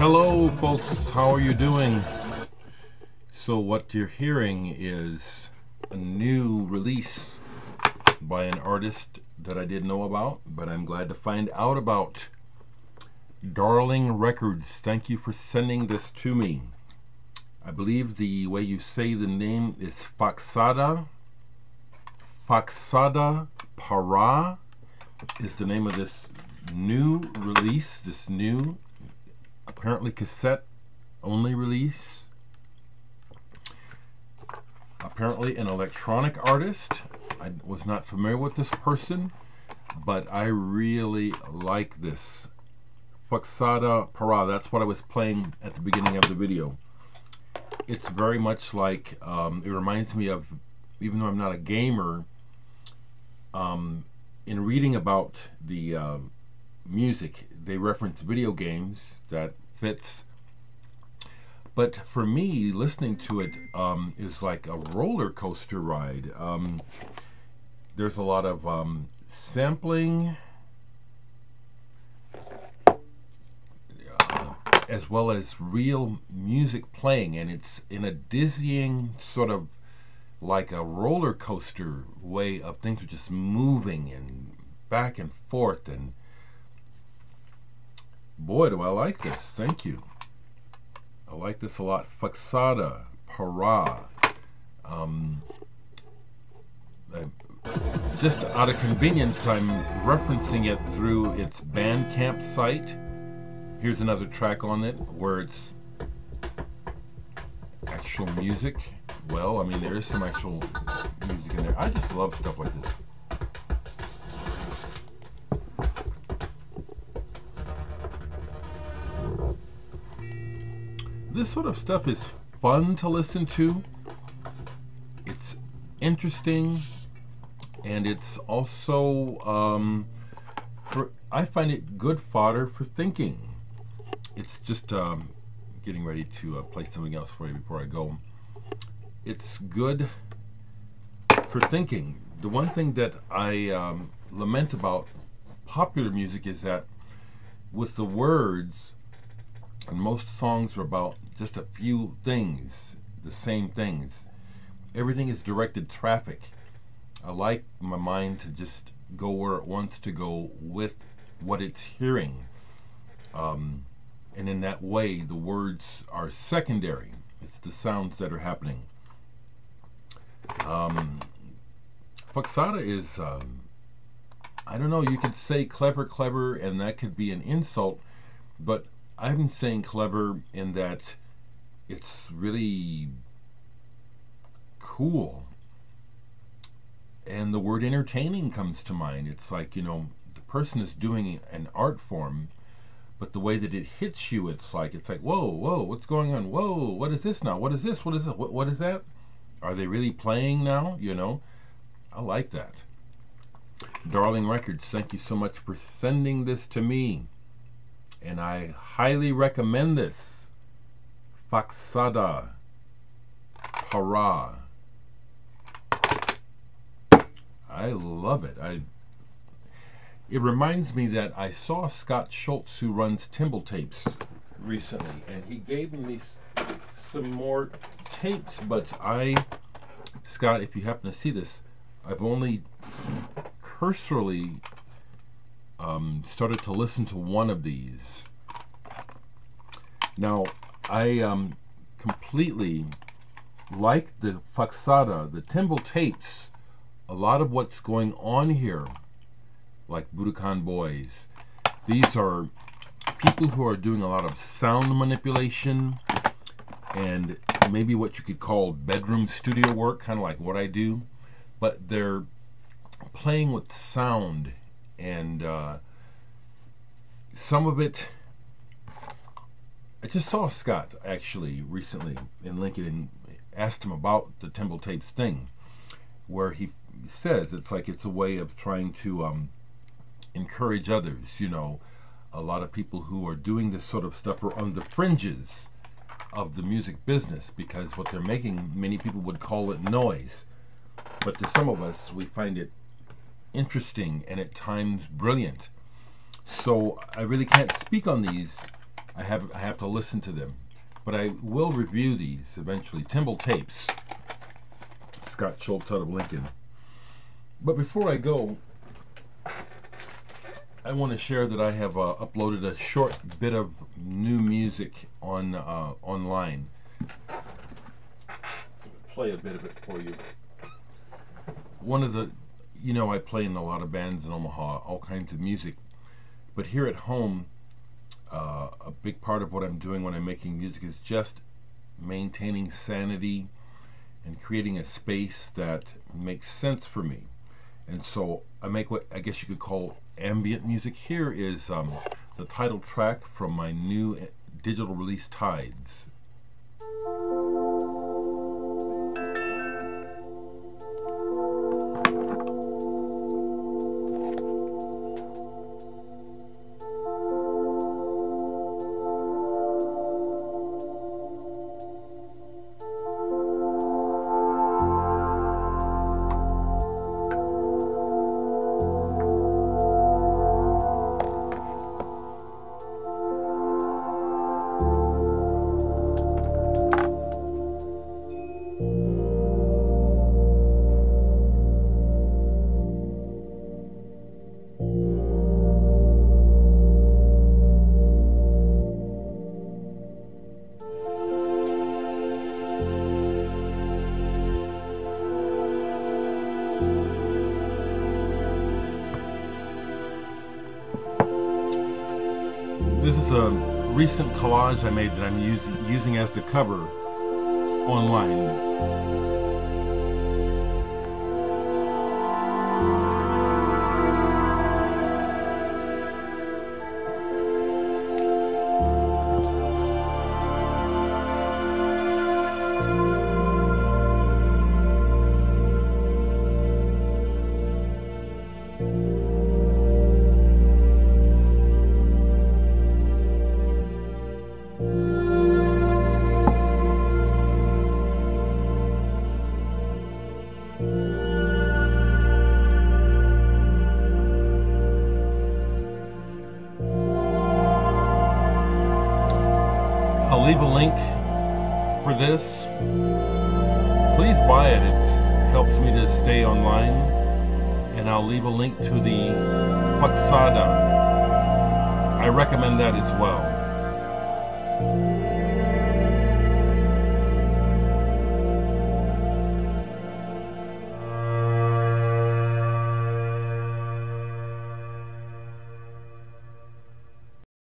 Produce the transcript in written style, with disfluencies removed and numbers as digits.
Hello folks, how are you doing? So what you're hearing is a new release by an artist that I didn't know about, but I'm glad to find out about. Darling Records, thank you for sending this to me. I believe the way you say the name is Faxada Para is the name of this new release, this new apparently cassette only release. Apparently an electronic artist. I was not familiar with this person, but I really like this. Faxada Para, that's what I was playing at the beginning of the video. It's very much like, it reminds me of, even though I'm not a gamer, in reading about the music, they reference video games. That fits. But for me, listening to it is like a roller coaster ride. There's a lot of sampling, as well as real music playing, and it's in a dizzying sort of like a roller coaster way of things are just moving and back and forth, and boy, do I like this. Thank you. I like this a lot. Faxada Para. Just out of convenience, I'm referencing it through its Bandcamp site. Here's another track on it where it's actual music. Well, I mean, there is some actual music in there. I just love stuff like this. This sort of stuff is fun to listen to. It's interesting, and it's also, I find it good fodder for thinking. It's just getting ready to play something else for you before I go. It's good for thinking. The one thing that I lament about popular music is that with the words, and most songs are about just a few things, the same things. Everything is directed traffic. I like my mind to just go where it wants to go with what it's hearing. And in that way, the words are secondary. It's the sounds that are happening. Faxada is, I don't know, you could say clever, and that could be an insult, but I'm saying clever in that it's really cool. And the word entertaining comes to mind. It's like, you know, the person is doing an art form, but the way that it hits you, it's like, whoa, what's going on? Whoa, what is this now? What is this? What is it? What is that? Are they really playing now? You know, I like that. Darling Records, thank you so much for sending this to me. And I highly recommend this. Faxada Para. I love it. It reminds me that I saw Scott Schultz, who runs Timble Tapes, recently, and he gave me some more tapes, but Scott, if you happen to see this, I've only cursorily started to listen to one of these. Now, I completely like the Faxada, the Timble Tapes. A lot of what's going on here, like Budokan Boys, these are people who are doing a lot of sound manipulation and maybe what you could call bedroom studio work, kind of like what I do, but they're playing with sound, and some of it, I just saw Scott actually recently in Lincoln and asked him about the Timble Tapes thing, where he says it's like it's a way of trying to encourage others. You know, a lot of people who are doing this sort of stuff are on the fringes of the music business because what they're making, many people would call it noise, but to some of us we find it interesting and at times brilliant. So I really can't speak on these I have to listen to them. But I will review these eventually. Timble Tapes, Scott Schultz out of Lincoln. But before I go, I want to share that I have uploaded a short bit of new music on online. Play a bit of it for you. One of the, I play in a lot of bands in Omaha, all kinds of music. But here at home, a big part of what I'm doing when I'm making music is just maintaining sanity and creating a space that makes sense for me. And so I make what I guess you could call ambient music. Here is the title track from my new digital release, Tides. This is a recent collage I made that I'm using as the cover online. I'll leave a link for this. Please buy it. It helps me to stay online. And I'll leave a link to the Faxada. I recommend that as well.